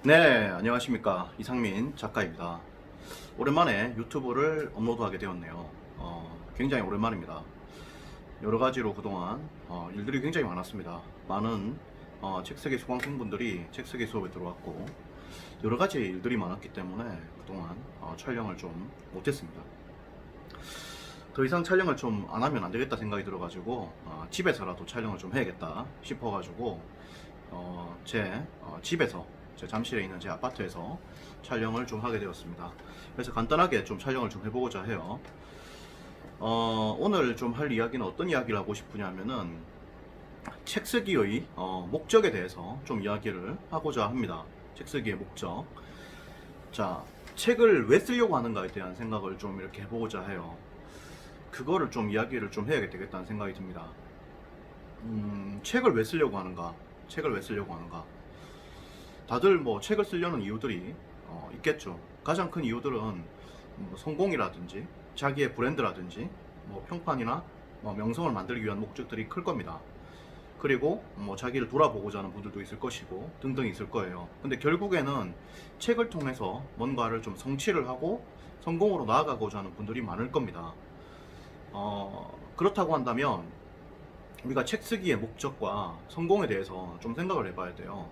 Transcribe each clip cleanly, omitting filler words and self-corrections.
네, 안녕하십니까. 이상민 작가입니다. 오랜만에 유튜브를 업로드하게 되었네요. 굉장히 오랜만입니다. 여러 가지로 그동안 일들이 굉장히 많았습니다. 많은 책쓰기 수강생분들이 책쓰기 수업에 들어왔고 여러 가지 일들이 많았기 때문에 그동안 촬영을 좀 못했습니다. 더 이상 촬영을 좀 안 하면 안 되겠다 생각이 들어가지고 집에서라도 촬영을 좀 해야겠다 싶어가지고 제 집에서 제 잠실에 있는 제 아파트에서 촬영을 좀 하게 되었습니다. 그래서 간단하게 좀 촬영을 좀 해보고자 해요. 오늘 좀 할 이야기는 어떤 이야기를 하고 싶으냐면은 책 쓰기의 목적에 대해서 좀 이야기를 하고자 합니다. 책 쓰기의 목적. 자, 책을 왜 쓰려고 하는가에 대한 생각을 좀 이렇게 해보고자 해요. 그거를 좀 이야기를 좀 해야 되겠다는 생각이 듭니다. 책을 왜 쓰려고 하는가? 책을 왜 쓰려고 하는가? 다들 뭐 책을 쓰려는 이유들이 있겠죠. 가장 큰 이유들은 뭐 성공이라든지 자기의 브랜드라든지 뭐 평판이나 뭐 명성을 만들기 위한 목적들이 클 겁니다. 그리고 뭐 자기를 돌아보고자 하는 분들도 있을 것이고 등등 있을 거예요. 근데 결국에는 책을 통해서 뭔가를 좀 성취를 하고 성공으로 나아가고자 하는 분들이 많을 겁니다. 그렇다고 한다면 우리가 책 쓰기의 목적과 성공에 대해서 좀 생각을 해봐야 돼요.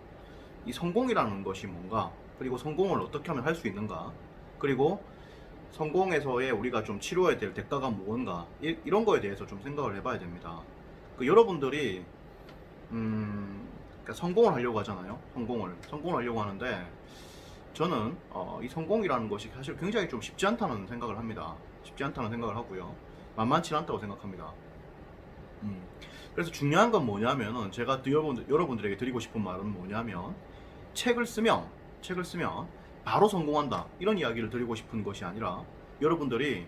이 성공이라는 것이 뭔가, 그리고 성공을 어떻게 하면 할 수 있는가, 그리고 성공에서의 우리가 좀 치러야 될 대가가 무언가, 이런 거에 대해서 좀 생각을 해봐야 됩니다. 여러분들이 그러니까 성공을 하려고 하잖아요. 성공을 하려고 하는데 저는 이 성공이라는 것이 사실 굉장히 좀 쉽지 않다는 생각을 합니다. 쉽지 않다는 생각을 하고요. 만만치 않다고 생각합니다. 그래서 중요한 건 뭐냐면은 제가 여러분들에게 드리고 싶은 말은 뭐냐면 책을 쓰면 바로 성공한다, 이런 이야기를 드리고 싶은 것이 아니라 여러분들이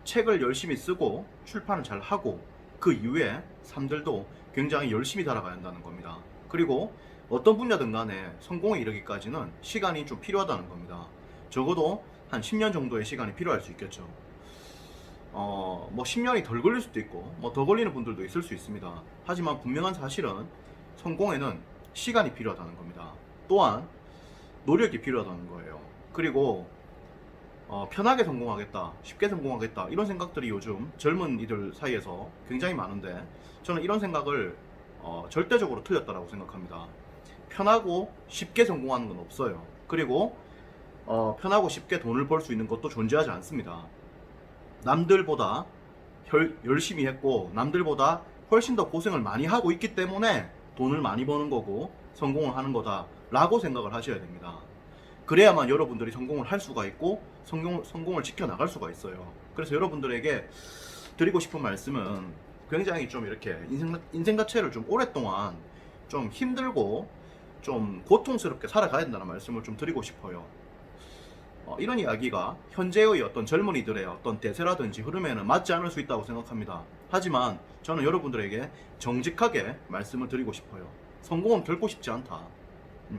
책을 열심히 쓰고 출판을 잘 하고 그 이후에 삶들도 굉장히 열심히 살아가야 한다는 겁니다. 그리고 어떤 분야든 간에 성공에 이르기까지는 시간이 좀 필요하다는 겁니다. 적어도 한 10년 정도의 시간이 필요할 수 있겠죠. 뭐 10년이 덜 걸릴 수도 있고 뭐 더 걸리는 분들도 있을 수 있습니다. 하지만 분명한 사실은 성공에는 시간이 필요하다는 겁니다. 또한 노력이 필요하다는 거예요. 그리고 편하게 성공하겠다, 쉽게 성공하겠다, 이런 생각들이 요즘 젊은이들 사이에서 굉장히 많은데 저는 이런 생각을 절대적으로 틀렸다라고 생각합니다. 편하고 쉽게 성공하는 건 없어요. 그리고 편하고 쉽게 돈을 벌 수 있는 것도 존재하지 않습니다. 남들보다 열심히 했고 남들보다 훨씬 더 고생을 많이 하고 있기 때문에 돈을 많이 버는 거고 성공을 하는 거다 라고 생각을 하셔야 됩니다. 그래야만 여러분들이 성공을 할 수가 있고 성공을 지켜나갈 수가 있어요. 그래서 여러분들에게 드리고 싶은 말씀은 굉장히 좀 이렇게 인생 자체를 좀 오랫동안 좀 힘들고 좀 고통스럽게 살아가야 된다는 말씀을 좀 드리고 싶어요. 이런 이야기가 현재의 어떤 젊은이들의 어떤 대세라든지 흐름에는 맞지 않을 수 있다고 생각합니다. 하지만 저는 여러분들에게 정직하게 말씀을 드리고 싶어요. 성공은 결코 쉽지 않다.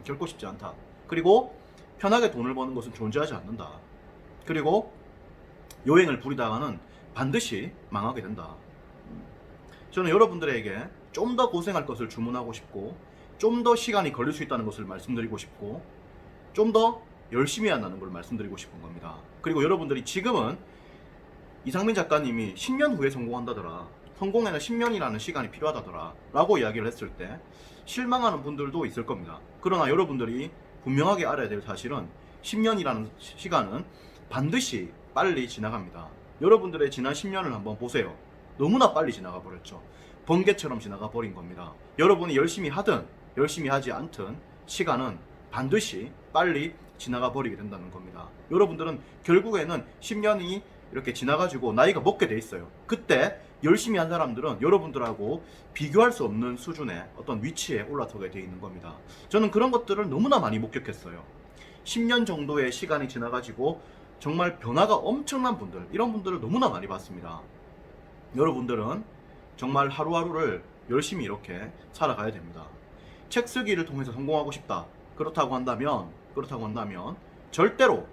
결코 쉽지 않다. 그리고 편하게 돈을 버는 것은 존재하지 않는다. 그리고 요행을 부리다가는 반드시 망하게 된다. 저는 여러분들에게 좀 더 고생할 것을 주문하고 싶고 좀 더 시간이 걸릴 수 있다는 것을 말씀드리고 싶고 좀 더 열심히 한다는 걸 말씀드리고 싶은 겁니다. 그리고 여러분들이 지금은 이상민 작가님이 10년 후에 성공한다더라, 성공에는 10년이라는 시간이 필요하다더라 라고 이야기를 했을 때 실망하는 분들도 있을 겁니다. 그러나 여러분들이 분명하게 알아야 될 사실은 10년이라는 시간은 반드시 빨리 지나갑니다. 여러분들의 지난 10년을 한번 보세요. 너무나 빨리 지나가 버렸죠. 번개처럼 지나가 버린 겁니다. 여러분이 열심히 하든 열심히 하지 않든 시간은 반드시 빨리 지나가 버리게 된다는 겁니다. 여러분들은 결국에는 10년이 이렇게 지나가지고 나이가 먹게 돼 있어요. 그때 열심히 한 사람들은 여러분들하고 비교할 수 없는 수준의 어떤 위치에 올라서게 돼 있는 겁니다. 저는 그런 것들을 너무나 많이 목격했어요. 10년 정도의 시간이 지나가지고 정말 변화가 엄청난 분들, 이런 분들을 너무나 많이 봤습니다. 여러분들은 정말 하루하루를 열심히 이렇게 살아가야 됩니다. 책 쓰기를 통해서 성공하고 싶다, 그렇다고 한다면 절대로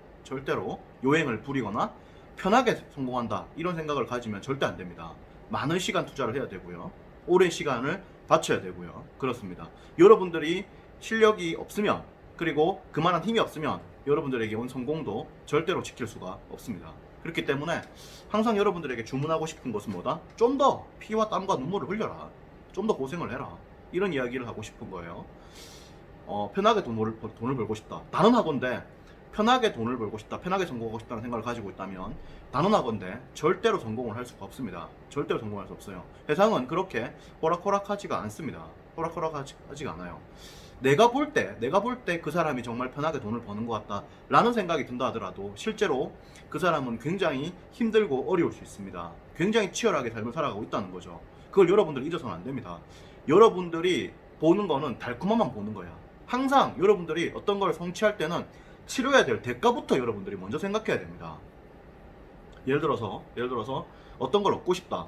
요행을 부리거나 편하게 성공한다, 이런 생각을 가지면 절대 안 됩니다. 많은 시간 투자를 해야 되고요. 오랜 시간을 바쳐야 되고요. 그렇습니다. 여러분들이 실력이 없으면 그리고 그만한 힘이 없으면 여러분들에게 온 성공도 절대로 지킬 수가 없습니다. 그렇기 때문에 항상 여러분들에게 주문하고 싶은 것은 뭐다? 좀 더 피와 땀과 눈물을 흘려라. 좀 더 고생을 해라. 이런 이야기를 하고 싶은 거예요. 편하게 돈을 벌고 싶다. 단언하건대 편하게 돈을 벌고 싶다. 편하게 성공하고 싶다는 생각을 가지고 있다면 단언하건대 절대로 성공을 할 수가 없습니다. 절대로 성공할 수 없어요. 세상은 그렇게 호락호락하지가 않습니다. 호락호락하지가 않아요. 내가 볼 때 그 사람이 정말 편하게 돈을 버는 것 같다 라는 생각이 든다 하더라도 실제로 그 사람은 굉장히 힘들고 어려울 수 있습니다. 굉장히 치열하게 삶을 살아가고 있다는 거죠. 그걸 여러분들이 잊어서는 안 됩니다. 여러분들이 보는 거는 달콤함만 보는 거야. 항상 여러분들이 어떤 걸 성취할 때는 치러야 될 대가부터 여러분들이 먼저 생각해야 됩니다. 예를 들어서 어떤 걸 얻고 싶다.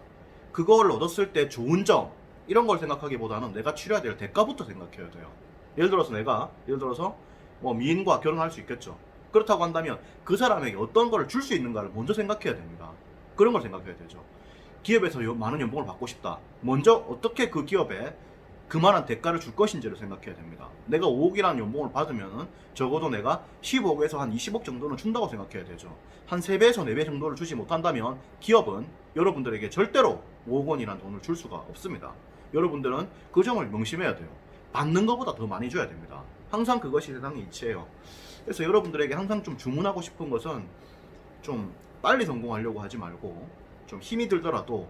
그걸 얻었을 때 좋은 점 이런 걸 생각하기보다는 내가 치러야 될 대가부터 생각해야 돼요. 예를 들어서 뭐 미인과 결혼할 수 있겠죠. 그렇다고 한다면 그 사람에게 어떤 걸 줄 수 있는가를 먼저 생각해야 됩니다. 그런 걸 생각해야 되죠. 기업에서 많은 연봉을 받고 싶다. 먼저 어떻게 그 기업에 그만한 대가를 줄 것인지를 생각해야 됩니다. 내가 5억이라는 연봉을 받으면 적어도 내가 15억에서 한 20억 정도는 준다고 생각해야 되죠. 한 3배에서 4배 정도를 주지 못한다면 기업은 여러분들에게 절대로 5억 원이라는 돈을 줄 수가 없습니다. 여러분들은 그 점을 명심해야 돼요. 받는 것보다 더 많이 줘야 됩니다. 항상 그것이 세상의 이치예요. 그래서 여러분들에게 항상 좀 주문하고 싶은 것은 좀 빨리 성공하려고 하지 말고 좀 힘이 들더라도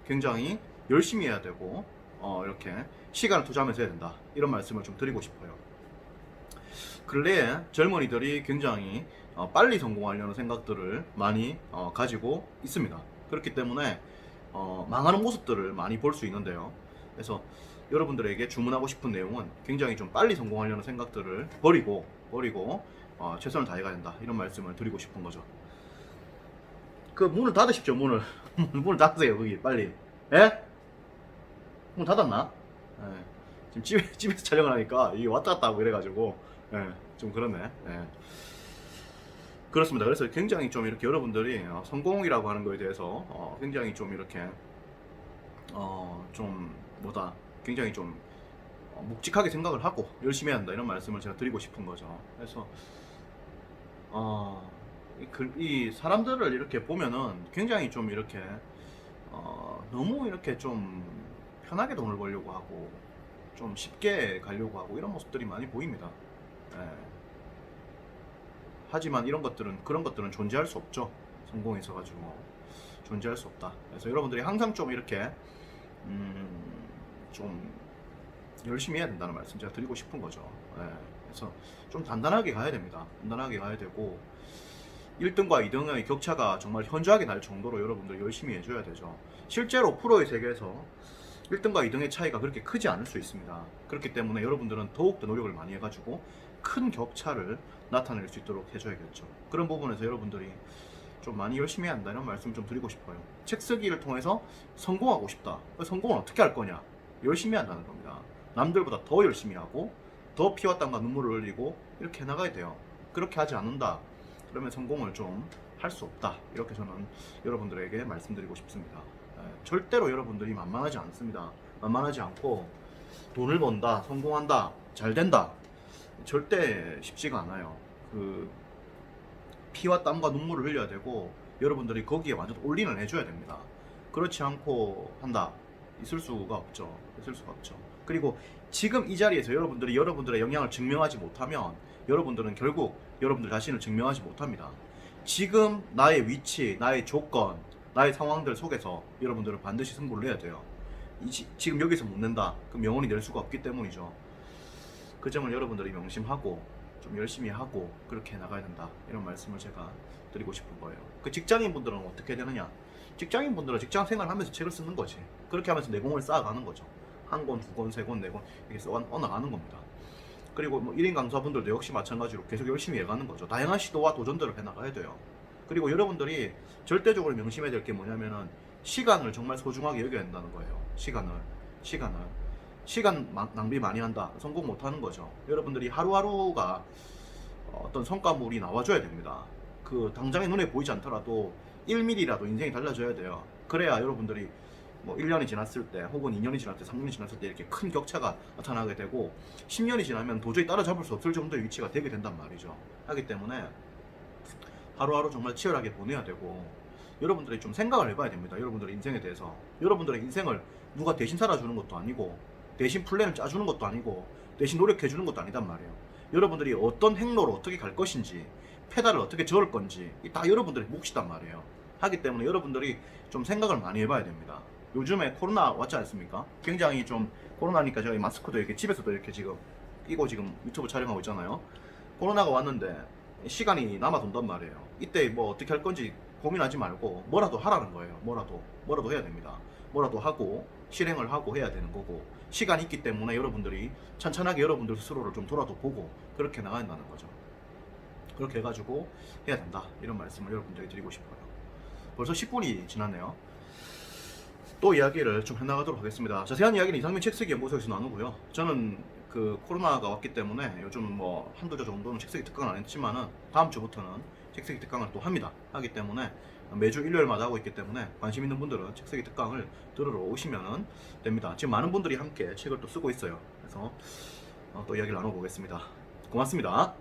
굉장히 열심히 해야 되고 이렇게 시간을 투자하면서 해야 된다. 이런 말씀을 좀 드리고 싶어요. 근래에 젊은이들이 굉장히 빨리 성공하려는 생각들을 많이 가지고 있습니다. 그렇기 때문에 망하는 모습들을 많이 볼 수 있는데요. 그래서 여러분들에게 주문하고 싶은 내용은 굉장히 좀 빨리 성공하려는 생각들을 버리고 최선을 다해가야 된다. 이런 말씀을 드리고 싶은 거죠. 그 문을 닫으십시오. 문을 문을 닫으세요. 거기 빨리. 예? 문 닫았나? 예. 지금 집에서 촬영을 하니까 이게 왔다 갔다 하고 이래가지고 좀 그렇네. 그렇습니다. 그래서 굉장히 좀 이렇게 여러분들이 성공이라고 하는 거에 대해서 굉장히 좀 이렇게 좀 뭐다 굉장히 좀 묵직하게 생각을 하고 열심히 해야 한다 이런 말씀을 제가 드리고 싶은 거죠. 그래서 이 사람들을 이렇게 보면은 굉장히 좀 이렇게 너무 이렇게 좀 편하게 돈을 벌려고 하고 좀 쉽게 가려고 하고 이런 모습들이 많이 보입니다. 예. 하지만 그런 것들은 존재할 수 없죠. 성공에 있어가지고 존재할 수 없다. 그래서 여러분들이 항상 좀 이렇게 좀 열심히 해야 된다는 말씀 제가 드리고 싶은 거죠. 예. 그래서 좀 단단하게 가야 됩니다. 단단하게 가야 되고 1등과 2등의 격차가 정말 현저하게 날 정도로 여러분들 열심히 해줘야 되죠. 실제로 프로의 세계에서 1등과 2등의 차이가 그렇게 크지 않을 수 있습니다. 그렇기 때문에 여러분들은 더욱더 노력을 많이 해가지고 큰 격차를 나타낼 수 있도록 해줘야겠죠. 그런 부분에서 여러분들이 좀 많이 열심히 해야 한다 이런 말씀 좀 드리고 싶어요. 책 쓰기를 통해서 성공하고 싶다. 성공은 어떻게 할 거냐? 열심히 한다는 겁니다. 남들보다 더 열심히 하고 더 피와 땀과 눈물을 흘리고 이렇게 해나가야 돼요. 그렇게 하지 않는다. 그러면 성공을 좀 할 수 없다. 이렇게 저는 여러분들에게 말씀드리고 싶습니다. 절대로 여러분들이 만만하지 않습니다. 만만하지 않고 돈을 번다, 성공한다, 잘 된다. 절대 쉽지가 않아요. 그 피와 땀과 눈물을 흘려야 되고 여러분들이 거기에 완전 올인을 해줘야 됩니다. 그렇지 않고 한다. 있을 수가 없죠. 그리고 지금 이 자리에서 여러분들의 영향을 증명하지 못하면 여러분들은 결국 여러분들 자신을 증명하지 못합니다. 지금 나의 위치, 나의 조건, 나의 상황들 속에서 여러분들은 반드시 승부를 내야 돼요. 지금 여기서 못 낸다. 그럼 영원히 낼 수가 없기 때문이죠. 그 점을 여러분들이 명심하고 좀 열심히 하고 그렇게 나가야 된다. 이런 말씀을 제가 드리고 싶은 거예요. 그 직장인분들은 어떻게 되느냐? 직장인분들은 직장 생활하면서 책을 쓰는 거지. 그렇게 하면서 내공을 쌓아가는 거죠. 한 권, 두 권, 세 권, 네 권 이렇게 써나가는 겁니다. 그리고 뭐 1인 강사분들도 역시 마찬가지로 계속 열심히 해가는 거죠. 다양한 시도와 도전들을 해나가야 돼요. 그리고 여러분들이 절대적으로 명심해야 될 게 뭐냐면은 시간을 정말 소중하게 여겨야 된다는 거예요. 시간 낭비 많이 한다. 성공 못하는 거죠. 여러분들이 하루하루가 어떤 성과물이 나와줘야 됩니다. 그 당장에 눈에 보이지 않더라도 1mm라도 인생이 달라져야 돼요. 그래야 여러분들이 뭐 1년이 지났을 때 혹은 2년이 지났을 때 3년이 지났을 때 이렇게 큰 격차가 나타나게 되고 10년이 지나면 도저히 따라잡을 수 없을 정도의 위치가 되게 된단 말이죠. 하기 때문에 하루하루 정말 치열하게 보내야 되고 여러분들이 좀 생각을 해봐야 됩니다. 여러분들의 인생에 대해서. 여러분들의 인생을 누가 대신 살아주는 것도 아니고 대신 플랜을 짜주는 것도 아니고 대신 노력해주는 것도 아니단 말이에요. 여러분들이 어떤 행로로 어떻게 갈 것인지 페달을 어떻게 저을 건지 다 여러분들의 몫이단 말이에요. 하기 때문에 여러분들이 좀 생각을 많이 해봐야 됩니다. 요즘에 코로나 왔지 않습니까? 굉장히 좀 코로나니까 저희 마스크도 이렇게 집에서도 이렇게 지금 끼고 지금 유튜브 촬영하고 있잖아요. 코로나가 왔는데 시간이 남아돈단 말이에요. 이때 뭐 어떻게 할 건지 고민하지 말고 뭐라도 하라는 거예요. 뭐라도 해야 됩니다. 뭐라도 하고 실행을 하고 해야 되는 거고 시간이 있기 때문에 여러분들이 천천하게 여러분들 스스로를 좀 돌아도 보고 그렇게 나가야 한다는 거죠. 그렇게 해가지고 해야 된다 이런 말씀을 여러분들에게 드리고 싶어요. 벌써 10분이 지났네요. 또 이야기를 좀 해나가도록 하겠습니다. 자세한 이야기는 이상민 책쓰기 연구소에서 나누고요. 저는 그 코로나가 왔기 때문에 요즘 뭐 한두 주 정도는 책쓰기 특강을 안 했지만은 다음 주부터는 책쓰기 특강을 또 합니다. 하기 때문에 매주 일요일마다 하고 있기 때문에 관심 있는 분들은 책쓰기 특강을 들으러 오시면 됩니다. 지금 많은 분들이 함께 책을 또 쓰고 있어요. 그래서 또 이야기를 나눠보겠습니다. 고맙습니다.